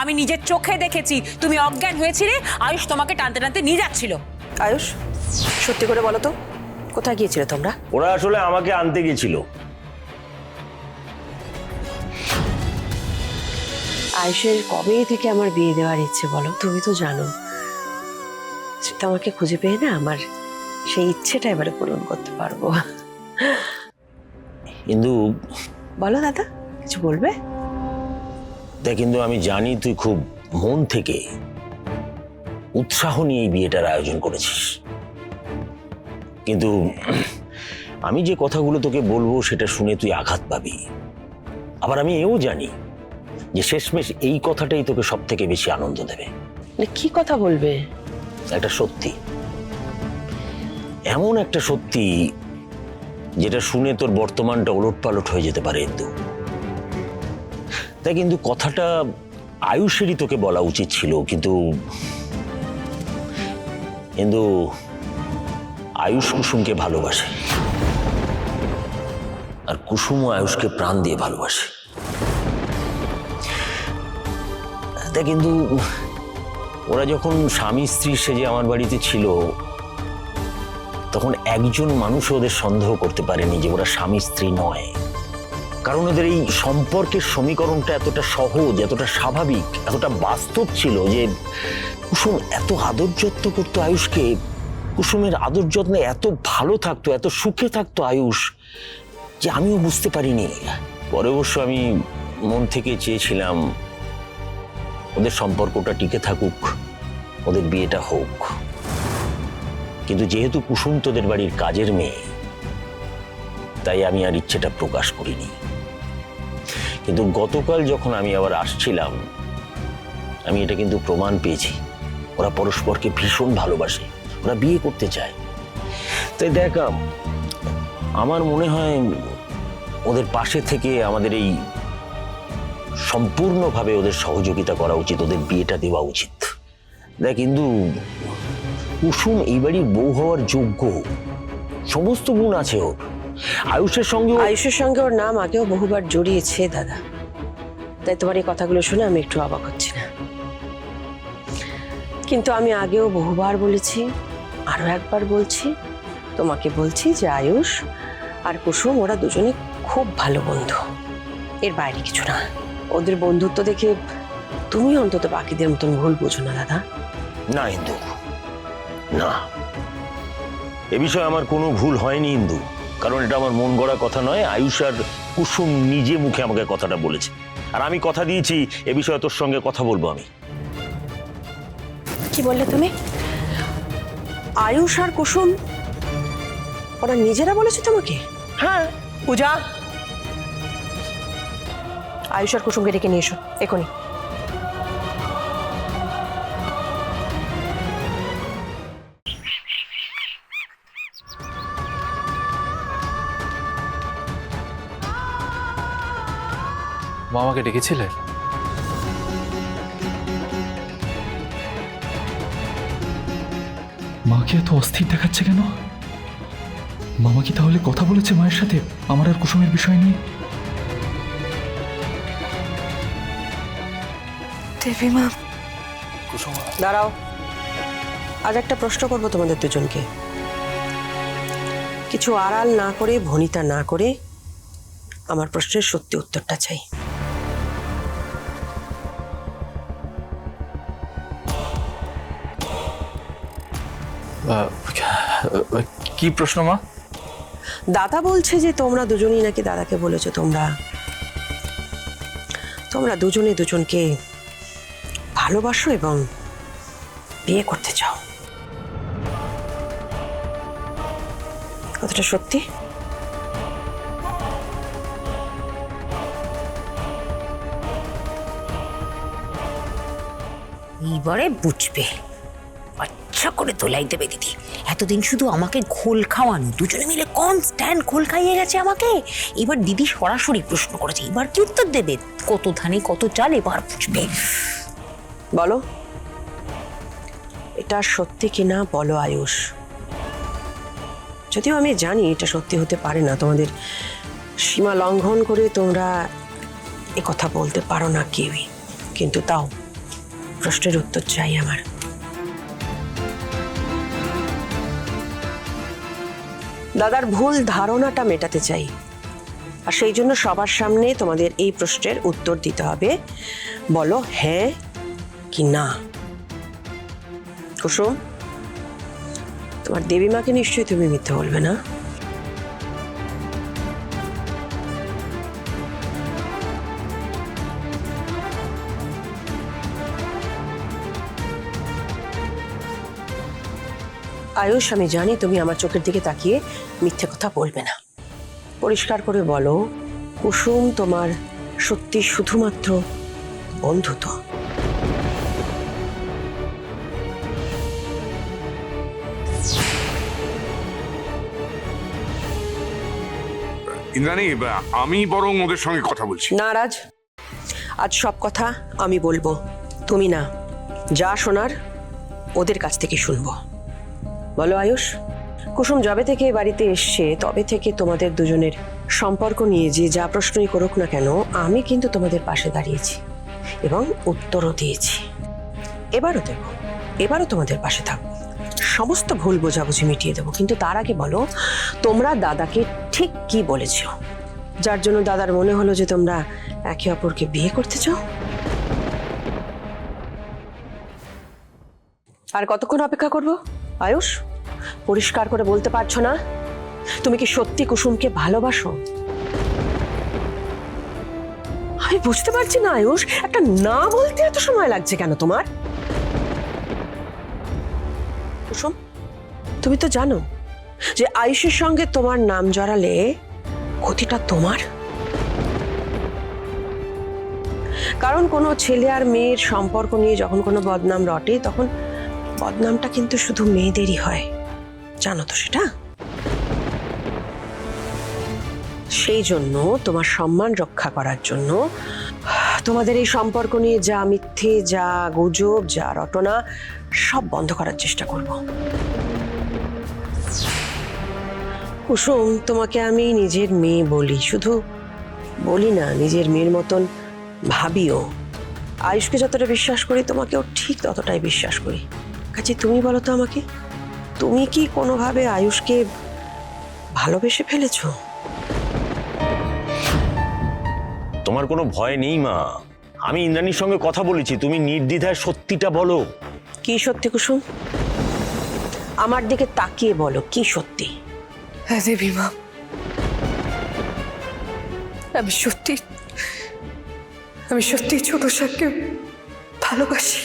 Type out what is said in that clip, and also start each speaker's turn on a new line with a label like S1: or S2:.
S1: আমি নিজের চোখে দেখেছি তুমি অজ্ঞান হয়েছিলে, আয়ুষ তোমাকে টানতে টানতে নিয়ে যাচ্ছিল।
S2: আয়ুষ, সত্যি করে বলো তো, কোথায় গিয়েছিলে তোমরা?
S3: ওরা আসলে আমাকে আনতে গেছিল।
S2: আয়ুষের কবে থেকে আমার বিয়ে দেওয়ার ইচ্ছে বলো, তুমি তো জানো। সেটা আমাকে খুঁজে পেয়ে না আমার সেই ইচ্ছেটা এবারে পূরণ করতে পারবো।
S3: কিন্তু
S2: বলো দাদা, কিছু বলবে?
S3: তা কিন্তু আমি জানি তুই খুব মন থেকে উৎসাহ নিয়ে এই বিয়েটার আয়োজন করেছিস, কিন্তু আমি যে কথাগুলো তোকে বলবো সেটা শুনে তুই আঘাত পাবি। আবার আমি এও জানি যে শেষমেশ এই কথাটাই তোকে সব থেকে বেশি আনন্দ দেবে।
S2: মানে কি কথা বলবে?
S3: একটা সত্যি, এমন একটা সত্যি যেটা শুনে তোর বর্তমানটা ওলটপালট হয়ে যেতে পারে ইন্দু। তাই কিন্তু কথাটা আয়ুষেরই তোকে বলা উচিত ছিল, কিন্তু আয়ুষ কুসুমকে ভালোবাসে, আর কুসুমও আয়ুষকে প্রাণ দিয়ে ভালোবাসে। তা কিন্তু ওরা যখন স্বামী স্ত্রী সেজে আমার বাড়িতে ছিল, তখন একজন মানুষ ওদের সন্দেহ করতে পারেনি যে ওরা স্বামী স্ত্রী নয়, কারণ ওদের এই সম্পর্কের সমীকরণটা এতটা সহজ, এতটা স্বাভাবিক, এতটা বাস্তব ছিল যে কুসুম এত আদর যত্ন করতো আয়ুষকে, কুসুমের আদর যত্নে এত ভালো থাকতো, এত সুখে থাকতো আয়ুষ, যে আমিও বুঝতে পারিনি। পরে অবশ্য আমি মন থেকে চেয়েছিলাম ওদের সম্পর্কটা টিকে থাকুক, ওদের বিয়েটা হোক, কিন্তু যেহেতু কুসুম তোদের বাড়ির কাজের মেয়ে, তাই আমি আর ইচ্ছেটা প্রকাশ করিনি। কিন্তু গতকাল যখন আমি আবার আসছিলাম, আমি এটা কিন্তু প্রমাণ পেয়েছি ওরা পরস্পরকে ভীষণ ভালোবাসে, ওরা বিয়ে করতে চায়। তাই দেখ, আমার মনে হয় ওদের পাশে থেকে আমাদের এই সম্পূর্ণভাবে ওদের সহযোগিতা করা উচিত, ওদের বিয়েটা দেওয়া উচিত। দেখ কিন্তু কুসুম এই বাড়ির বউ হওয়ার যোগ্য, সমস্ত গুণ আছে ওর। আয়ুষের সঙ্গে
S2: ওর নাম আগেও বহুবার জড়িয়েছে দাদা, তাই তোমার এই কথাগুলো শুনে আমি একটু অবাক হচ্ছি না। কিন্তু আমি আগেও বহুবার বলেছি, আরো একবার বলছি, তোমাকে বলছি যে আয়ুষ আর কুসুম ওরা দুজনে খুব ভালো বন্ধু, এর বাইরে কিছু না। ওদের বন্ধুত্ব দেখে তুমি অন্তত বাকিদের মতন ভুল বোঝো না দাদা।
S3: না ইন্দু, না, এ বিষয়ে আমার কোনো ভুল হয়নি ইন্দু, কারণ এটা আমার মন গড়া কথা নয়। আয়ুষ আর কুসুম নিজে মুখে আমাকে কথাটা বলেছে, আর আমি কথা দিয়েছি এ বিষয়ে তোর সঙ্গে কথা বলবো আমি।
S2: কি বললে তুমি? আয়ুষ আর কুসুম ওরা নিজেরা বলেছে তোমাকে?
S3: হ্যাঁ।
S2: পূজা, আয়ুষ আর কুসুমকে ডেকে নিয়ে এসো এখনই।
S4: মা আমাকে ডেকেছিলে?
S5: মাকে এত অস্থির দেখাচ্ছে কেন? মামা কি তাহলে কথা বলেছে মায়ের সাথে আমার আর কুসুমের বিষয় নিয়ে?
S6: দেবী মা,
S4: কুসুম,
S2: দাঁড়াও, আজ একটা প্রশ্ন করবো তোমাদের দুজনকে। কিছু আড়াল না করে, ভনিতা না করে আমার প্রশ্নের সত্যি উত্তরটা চাই।
S4: কি প্রশ্ন মা?
S2: দাদা বলছে যে তোমরা দুজনেই নাকি দাদাকে বলেছো তোমরা দুজনে দুজনকে ভালোবাসো এবং বিয়ে করতে চাও। কথাটা সত্যি?
S1: এইবারে বুঝবে, আচ্ছা করে তোলাই দেবে দিদি। এতদিন শুধু আমাকে ঘোল খাওয়ানো, দুজনে মিলে কনস্ট্যান্ট ঘোল খাইয়ে গেছে আমাকে। এবার দিদি সরাসরি প্রশ্ন করেছে, এবার কি উত্তর দেবে? কত ধানে কত চাল, এবার বুঝবে।
S2: বলো, এটা সত্যি কিনা বলো আয়ুষ। যদিও আমি জানি এটা সত্যি হতে পারে না, তোমাদের সীমা লঙ্ঘন করে তোমরা এ কথা বলতে পারো না কেউই, কিন্তু তাও প্রশ্নের উত্তর চাই আমার। দাদার ভুল ধারণাটা মেটাতে চাই, আর সেই জন্য সবার সামনে তোমাদের এই প্রশ্নের উত্তর দিতে হবে। বলো হ্যাঁ কি না। কুসুম, তোমার দেবীমাকে নিশ্চয়ই তুমি মিথ্যে বলবে না? আয়ুষ, আমি জানি তুমি আমার চোখের দিকে তাকিয়ে মিথ্যে কথা বলবে না। পরিষ্কার করে বলো, কুসুম তোমার সত্যি শুধুমাত্র বন্ধু তো?
S6: ইন্দ্রাণী, আমি বরং ওদের সঙ্গে কথা বলছি।
S2: না রাজ, আজ সব কথা আমি বলবো, তুমি না। যা শোনার ওদের কাছ থেকে শুনবো। বলো আয়ুষ, কুসুম যবে থেকে এ বাড়িতে এসছে তবে থেকে তোমাদের দুজনের সম্পর্ক নিয়ে যে যা প্রশ্নই করুক না কেন, আমি কিন্তু তোমাদের পাশে দাঁড়িয়েছি এবং উত্তরও দিয়েছি। এবারও দেব, এবারও তোমাদের পাশে থাকবো, সমস্ত ভুল বোঝাবুঝি মিটিয়ে দেবো। কিন্তু তার আগে বলো, তোমরা দাদাকে ঠিক কি বলেছ, যার জন্য দাদার মনে হলো যে তোমরা একে অপরকে বিয়ে করতে চাও? আর কতক্ষণ অপেক্ষা করবো আয়ুষ? পরিষ্কার করে বলতে পারছো না? তুমি কি সত্যি কুসুমকে ভালোবাসো? আমি বুঝতে পারছি না আয়ুষ, একটা না বলতে এত সময় লাগছে কেন তোমার? কুসুম, তুমি তো জানো যে আয়ুষের সঙ্গে তোমার নাম জড়ালে ক্ষতিটা তোমার। কারণ কোনো ছেলে আর মেয়ের সম্পর্ক নিয়ে যখন কোনো বদনাম রটে, তখন বদনামটা কিন্তু শুধু মেয়েদেরই হয়, জানো তো সেটা? সেই জন্য তোমার সম্মান রক্ষা করার জন্য তোমাদের এই সম্পর্ক নিয়ে যা মিথ্যে, যা গুজব, যা রটনা, সব বন্ধ করার চেষ্টা করব। কুসুম, তোমাকে আমি নিজের মেয়ে বলি, শুধু বলি না, নিজের মেয়ের মতন ভাবিও। আয়ুষকে যতটা বিশ্বাস করি, তোমাকেও ঠিক ততটাই বিশ্বাস করি। কাজে তুমি বলো তো আমাকে, তুমি কি কোনোভাবে আয়ুষকে ভালোবেসে ফেলেছো?
S3: তোমার কোনো ভয় নেই মা, আমি ইন্দ্রাণীর সঙ্গে কথা বলেছি, তুমি নির্দ্বিধায় সত্যিটা বলো।
S2: কি সত্যি কুসুম? আমার দিকে তাকিয়ে বলো, কি সত্যি?
S7: হ্যাঁ দেবীমা, আমি সত্যি ছোট সাহেবকে ভালোবাসি।